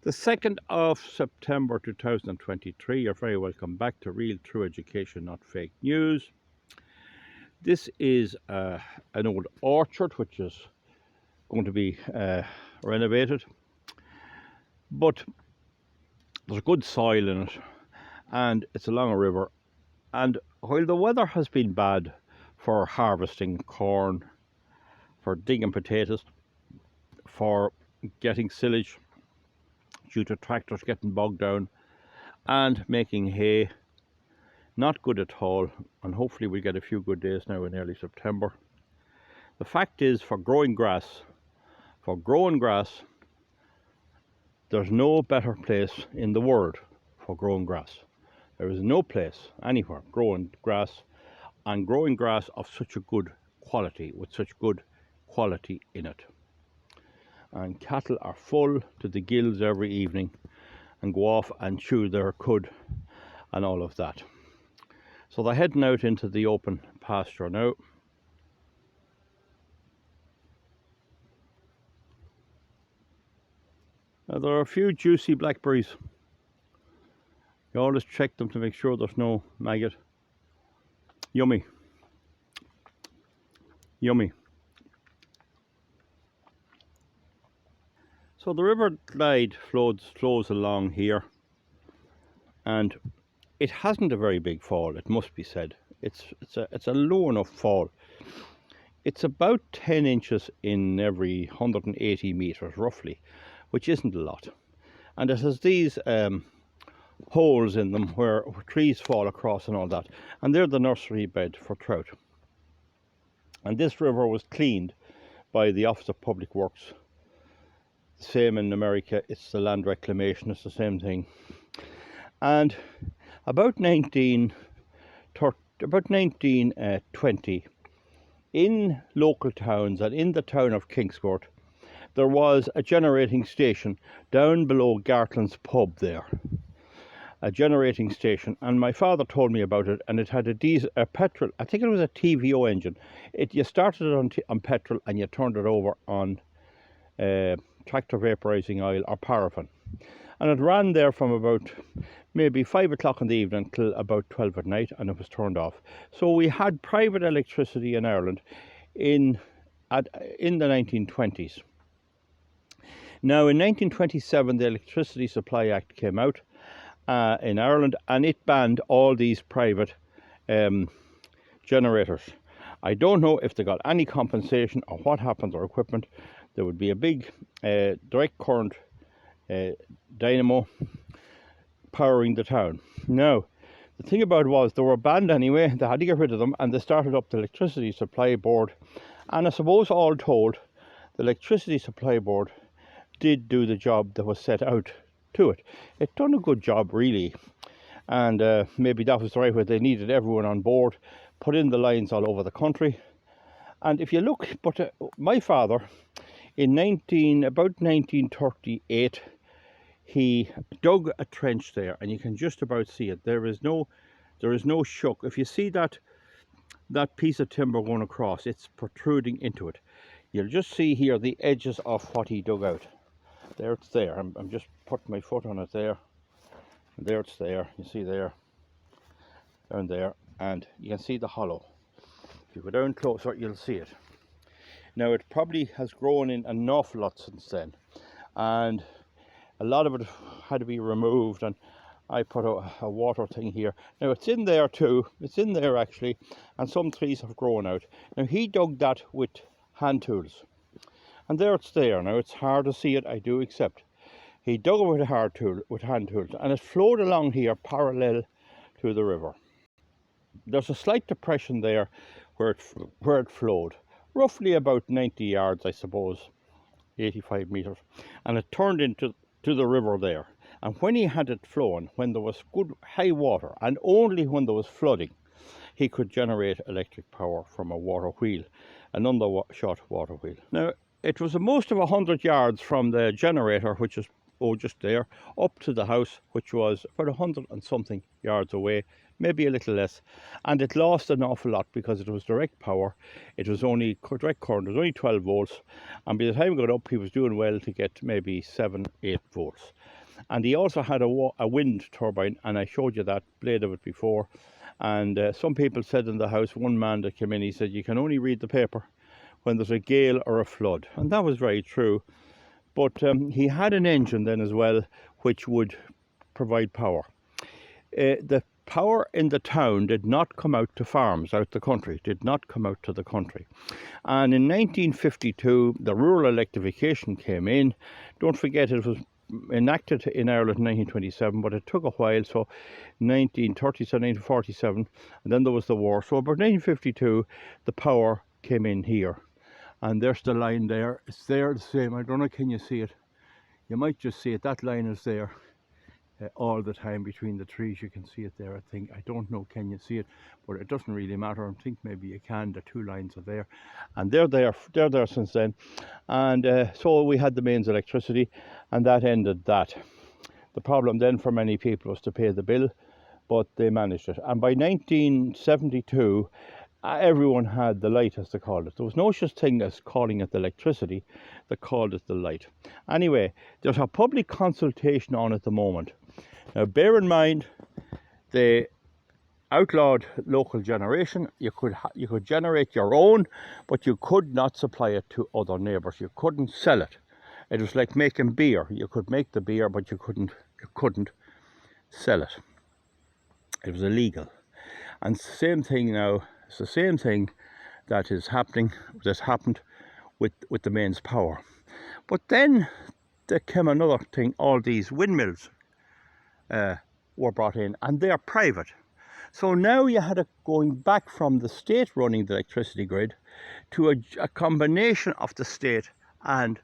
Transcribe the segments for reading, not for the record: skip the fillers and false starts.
The 2nd of September 2023, you're very welcome back to Real True Education, Not Fake News. This is an old orchard which is going to be renovated, but there's good soil in it and it's along a river. And while the weather has been bad for harvesting corn, for digging potatoes, for getting silage due to tractors getting bogged down, and making hay, not good at all, and hopefully we get a few good days now in early September. The fact is, for growing grass, there's no better place in the world for growing grass. There is no place anywhere growing grass, and growing grass of such a good quality, with such good quality in it. And cattle are full to the gills every evening and go off and chew their cud and all of that. So they're heading out into the open pasture now. Now there are a few juicy blackberries. You always check them to make sure there's no maggot. Yummy. Yummy. So the River Clyde flows along here, and it hasn't a very big fall, it must be said. It's a low enough fall. It's about 10 inches in every 180 metres roughly, which isn't a lot. And it has these holes in them where trees fall across and all that, and they're the nursery bed for trout. And this river was cleaned by the Office of Public Works. Same in America, it's the land reclamation, it's the same thing. And about 1920, in local towns and in the town of Kingscourt, there was a generating station down below Gartland's pub there. A generating station, and my father told me about it, and it had a petrol, I think it was a TVO engine. You started it on petrol and you turned it over on tractor vaporizing oil or paraffin, and it ran there from about maybe 5 o'clock in the evening till about 12 at night, and it was turned off. So we had private electricity in Ireland in the 1920s. Now in 1927 the Electricity Supply Act came out in Ireland, and it banned all these private generators. I don't know if they got any compensation or what happened to their equipment. There would be a big direct current dynamo powering the town. Now, the thing about it was they were banned anyway. They had to get rid of them, and they started up the Electricity Supply Board. And I suppose, all told, the Electricity Supply Board did do the job that was set out to it. It done a good job, really, and maybe that was the right way. They needed everyone on board, put in the lines all over the country. And if you look, but my father, in about 1938, he dug a trench there, and you can just about see it. There is no shuck. If you see that piece of timber going across, it's protruding into it. You'll just see here the edges of what he dug out. There, it's there. I'm just putting my foot on it there. And there it's there. You see there, down there, and you can see the hollow. If you go down closer, you'll see it. Now, it probably has grown in an awful lot since then, and a lot of it had to be removed, and I put a water thing here. Now, it's in there too. It's in there actually, and some trees have grown out. Now, he dug that with hand tools, and there it's there. Now, it's hard to see it, I do accept. He dug it with hand tools, and it flowed along here parallel to the river. There's a slight depression there where it flowed, roughly about 90 yards, I suppose, 85 meters, and it turned into the river there. And when he had it flowing, when there was good high water, and only when there was flooding, he could generate electric power from a water wheel, an undershot water wheel. Now, it was most of 100 yards from the generator, which is just there, up to the house, which was about 100 and something yards away, maybe a little less. And it lost an awful lot because it was direct power. It was only direct current, it was only 12 volts. And by the time it got up, he was doing well to get maybe 7, 8 volts. And he also had a wind turbine, and I showed you that blade of it before. And some people said in the house, one man that came in, he said, you can only read the paper when there's a gale or a flood. And that was very true. But he had an engine then as well, which would provide power. The power in the town did not come out to farms out the country, did not come out to the country. And in 1952, the rural electrification came in. Don't forget, it was enacted in Ireland in 1927, but it took a while, so 1937, 1947, and then there was the war. So about 1952, the power came in here. And there's the line there. It's there the same. I don't know, can you see it? You might just see it. That line is there all the time between the trees. You can see it there, I think. I don't know, can you see it? But it doesn't really matter. I think maybe you can. The two lines are there. And they're there since then. And so we had the mains electricity, and that ended that. The problem then for many people was to pay the bill, but they managed it. And by 1972, everyone had the light, as they called it. There was no such thing as calling it the electricity. They called it the light. Anyway, there's a public consultation on at the moment. Now, bear in mind, they outlawed local generation. You could generate your own, but you could not supply it to other neighbours. You couldn't sell it. It was like making beer. You could make the beer, but you couldn't sell it. It was illegal. And it's the same thing now. It's the same thing that is happening, that's happened with the mains power. But then there came another thing. All these windmills were brought in, and they are private. So now you had going back from the state running the electricity grid to a combination of the state and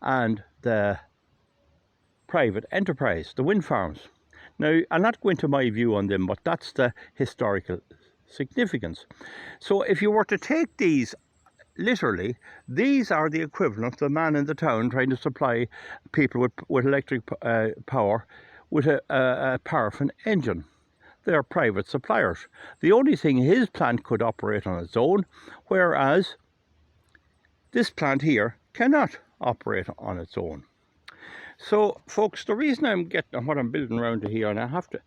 the private enterprise, the wind farms. Now, I'll not go into my view on them, but that's the historical significance. So if you were to take these literally, these are the equivalent of the man in the town trying to supply people with electric power with a paraffin engine. They're private suppliers. The only thing, his plant could operate on its own, whereas this plant here cannot operate on its own. So folks, the reason I'm getting what I'm building around to here, and I have to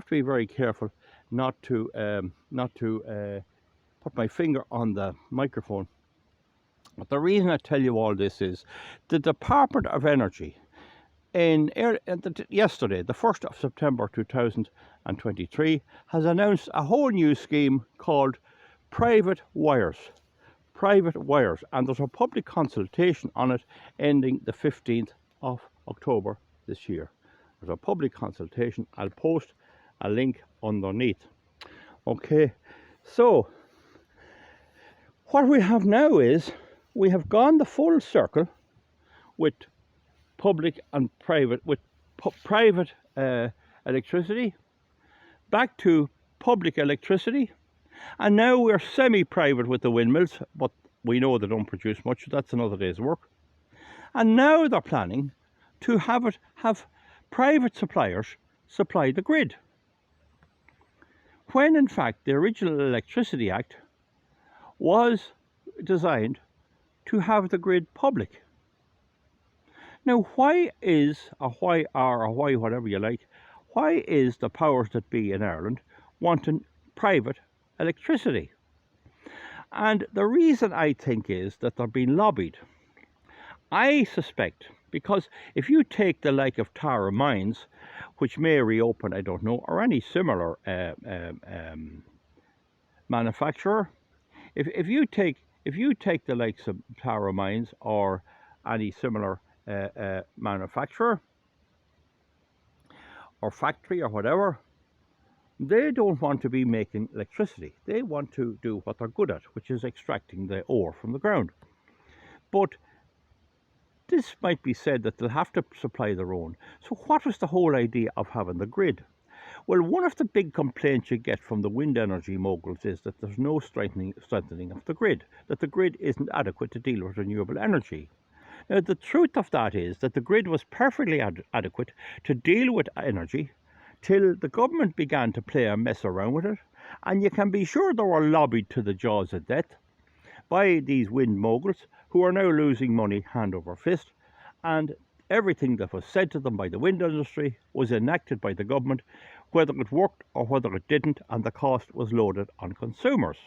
be very careful not to put my finger on the microphone. But the reason I tell you all this is the Department of Energy yesterday, the 1st of September 2023, has announced a whole new scheme called private wires. Private wires, and there's a public consultation on it ending the 15th of October this year. There's a public consultation. I'll post a link underneath. Okay, so what we have now is we have gone the full circle with public and private, with private electricity back to public electricity, and now we're semi-private with the windmills, but we know they don't produce much. That's another day's work. And now they're planning to have private suppliers supply the grid, when in fact the original Electricity Act was designed to have the grid public. Now, why whatever you like, why is the powers that be in Ireland wanting private electricity? And the reason, I think, is that they're being lobbied. I suspect, because if you take the like of Tara Mines, which may reopen, I don't know, or any similar manufacturer, if you take the likes of Tara Mines or any similar manufacturer or factory or whatever, they don't want to be making electricity. They want to do what they're good at, which is extracting the ore from the ground. But this might be said that they'll have to supply their own. So what was the whole idea of having the grid? Well, one of the big complaints you get from the wind energy moguls is that there's no strengthening of the grid, that the grid isn't adequate to deal with renewable energy. Now, the truth of that is that the grid was perfectly adequate to deal with energy till the government began to play a mess around with it, and you can be sure they were lobbied to the jaws of death by these wind moguls who are now losing money hand over fist, and everything that was said to them by the wind industry was enacted by the government, whether it worked or whether it didn't, and the cost was loaded on consumers.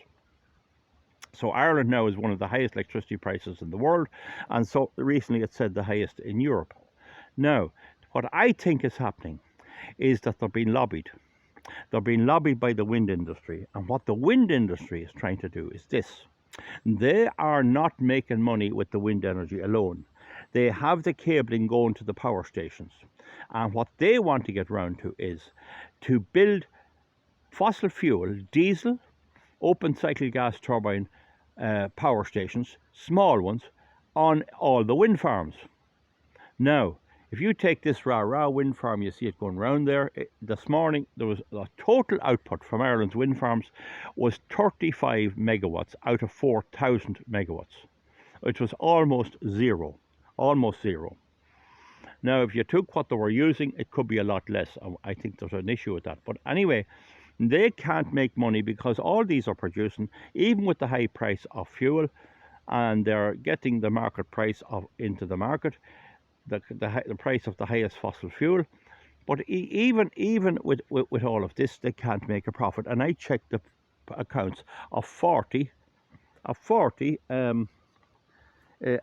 So Ireland now is one of the highest electricity prices in the world, and so recently it said the highest in Europe. Now, what I think is happening is that they're being lobbied. They're being lobbied by the wind industry, and what the wind industry is trying to do is this. They are not making money with the wind energy alone. They have the cabling going to the power stations, and what they want to get round to is to build fossil fuel, diesel, open cycle gas turbine power stations, small ones, on all the wind farms. Now, if you take this Rah wind farm, you see it going round there. This morning, there was a total output from Ireland's wind farms was 35 megawatts out of 4,000 megawatts, which was almost zero. Now, if you took what they were using, it could be a lot less. I think there's an issue with that. But anyway, they can't make money because all these are producing, even with the high price of fuel, and they're getting the market price into the market, the price of the highest fossil fuel. But even with all of this, they can't make a profit. And I checked the accounts of 40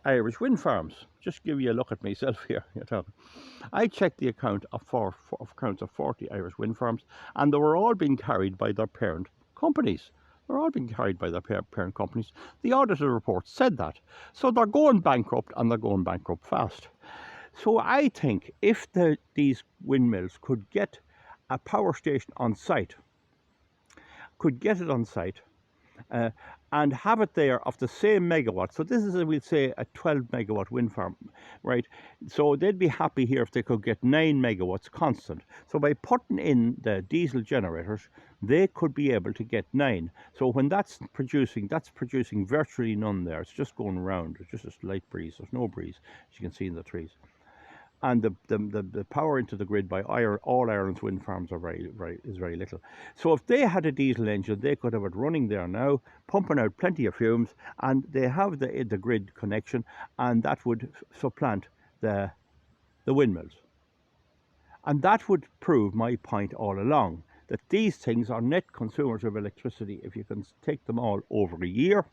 Irish wind farms. Just give you a look at myself here. I checked the accounts of 40 Irish wind farms, and they were all being carried by their parent companies. The auditor report said that. So they're going bankrupt, and they're going bankrupt fast. So I think if these windmills could get a power station on site, and have it there of the same megawatt. So this is, we'll say, a 12 megawatt wind farm, right? So they'd be happy here if they could get 9 megawatts constant. So by putting in the diesel generators, they could be able to get 9. So when that's producing virtually none there. It's just going around. It's just a slight breeze. There's no breeze, as you can see in the trees. And the power into the grid by all Ireland's wind farms is very little. So if they had a diesel engine, they could have it running there now, pumping out plenty of fumes, and they have the grid connection, and that would supplant the windmills. And that would prove my point all along, that these things are net consumers of electricity. If you can take them all over a year,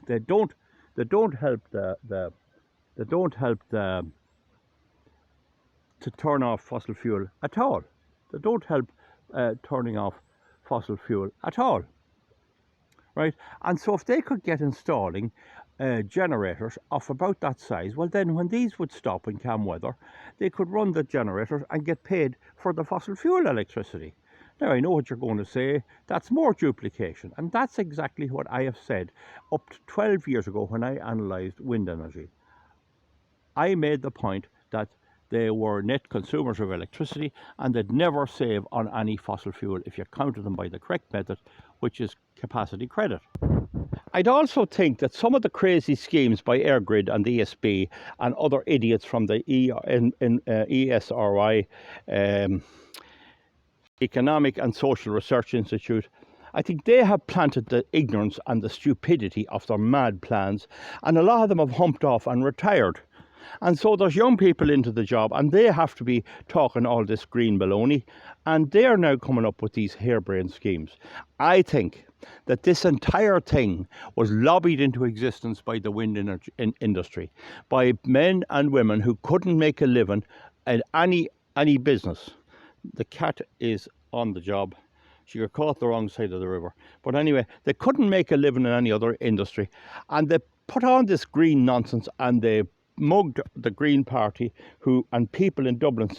they don't help to turn off fossil fuel at all. They don't help turning off fossil fuel at all, right? And so if they could get installing generators of about that size, well then when these would stop in calm weather, they could run the generators and get paid for the fossil fuel electricity. Now I know what you're going to say, that's more duplication, and that's exactly what I have said up to 12 years ago when I analysed wind energy. I made the point that they were net consumers of electricity, and they'd never save on any fossil fuel if you counted them by the correct method, which is capacity credit. I'd also think that some of the crazy schemes by EirGrid and the ESB and other idiots from the ESRI, Economic and Social Research Institute, I think they have planted the ignorance and the stupidity of their mad plans, and a lot of them have humped off and retired. And so there's young people into the job, and they have to be talking all this green baloney, and they're now coming up with these harebrained schemes. I think that this entire thing was lobbied into existence by the wind industry, by men and women who couldn't make a living at any business. The cat is on the job. She got caught the wrong side of the river. But anyway, they couldn't make a living in any other industry, and they put on this green nonsense, and they mugged the Green Party, and people in Dublin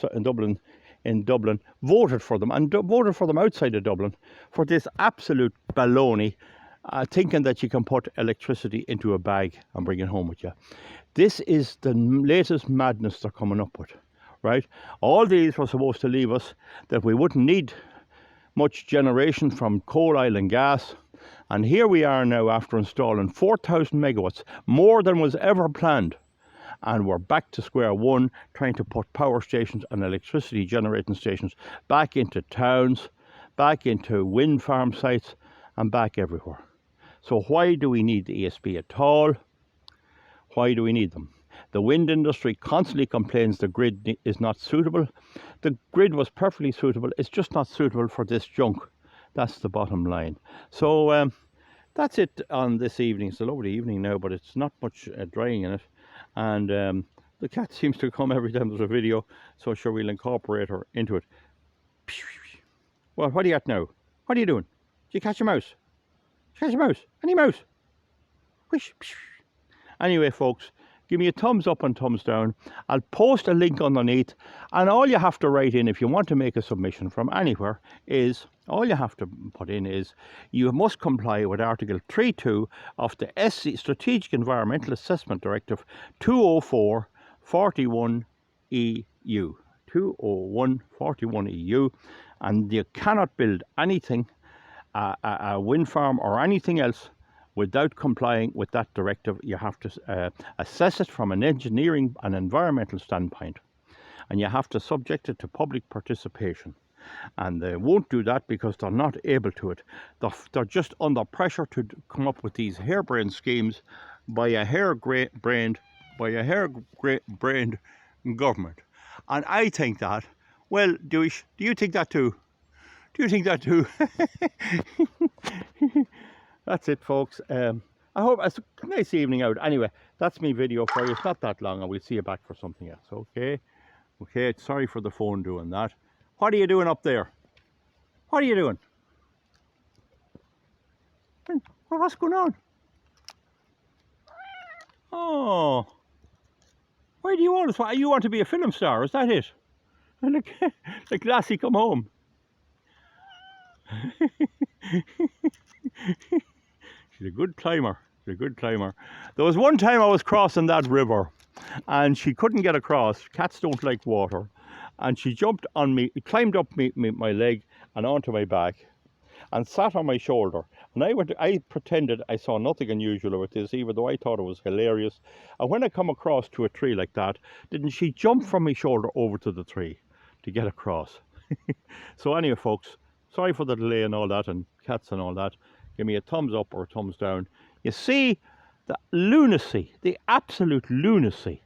voted for them, and voted for them outside of Dublin, for this absolute baloney, thinking that you can put electricity into a bag and bring it home with you. This is the latest madness they're coming up with, right? All these were supposed to leave us that we wouldn't need much generation from coal, oil and gas. And here we are now after installing 4,000 megawatts, more than was ever planned. and we're back to square one, trying to put power stations and electricity generating stations back into towns, back into wind farm sites, and back everywhere. So why do we need the ESB at all? Why do we need them? The wind industry constantly complains the grid is not suitable. The grid was perfectly suitable. It's just not suitable for this junk. That's the bottom line. So that's it on this evening. It's a lovely evening now, but it's not much drying in it. And the cat seems to come every time there's a video. So sure, we'll incorporate her into it. Well, what are you at now? What are you doing? Did you catch a mouse? Did you catch a mouse? Any mouse? Whoosh. Anyway, folks, give me a thumbs up and thumbs down. I'll post a link underneath, and all you have to write in if you want to make a submission from anywhere is, all you have to put in is, you must comply with Article 3.2 of the SC Strategic Environmental Assessment Directive 204/41 EU. 201/41 EU, and you cannot build anything, a wind farm or anything else, without complying with that directive. You have to assess it from an engineering and environmental standpoint, and you have to subject it to public participation. And they won't do that because they're not able to it. They're just under pressure to come up with these harebrained schemes by a harebrained government. And I think that, well, do you think that too? Do you think that too? That's it, folks. I hope it's a nice evening out. Anyway, that's my video for you. It's not that long, and we'll see you back for something else. Okay? Okay, sorry for the phone doing that. What are you doing up there? What are you doing? What's going on? Oh. Why do you always want? You want to be a film star, is that it? Look, like Lassie come home. She's a good climber. She's a good climber. There was one time I was crossing that river and she couldn't get across. Cats don't like water. And she jumped on me, climbed up my leg and onto my back and sat on my shoulder. And I pretended I saw nothing unusual with this, even though I thought it was hilarious. And when I come across to a tree like that, didn't she jump from my shoulder over to the tree to get across? So anyway, folks, sorry for the delay and all that, and cats and all that. Give me a thumbs up or a thumbs down. You see the lunacy, the absolute lunacy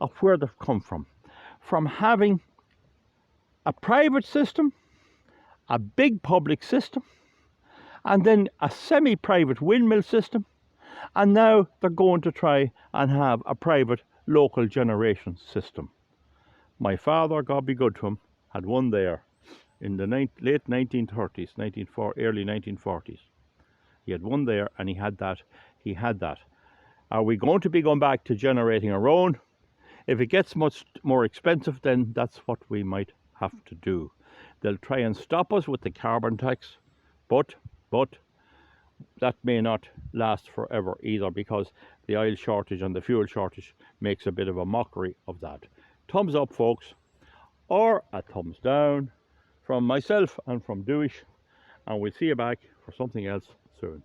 of where they've come from. From having a private system, a big public system, and then a semi-private windmill system, and now they're going to try and have a private local generation system. My father, God be good to him, had one there in the late 1930s, early 1940s. He had one there and he had that. Are we going to be going back to generating our own? If it gets much more expensive, then that's what we might have to do. They'll try and stop us with the carbon tax, but that may not last forever either, because the oil shortage and the fuel shortage makes a bit of a mockery of that. Thumbs up, folks, or a thumbs down from myself and from Dewish, and we'll see you back for something else soon.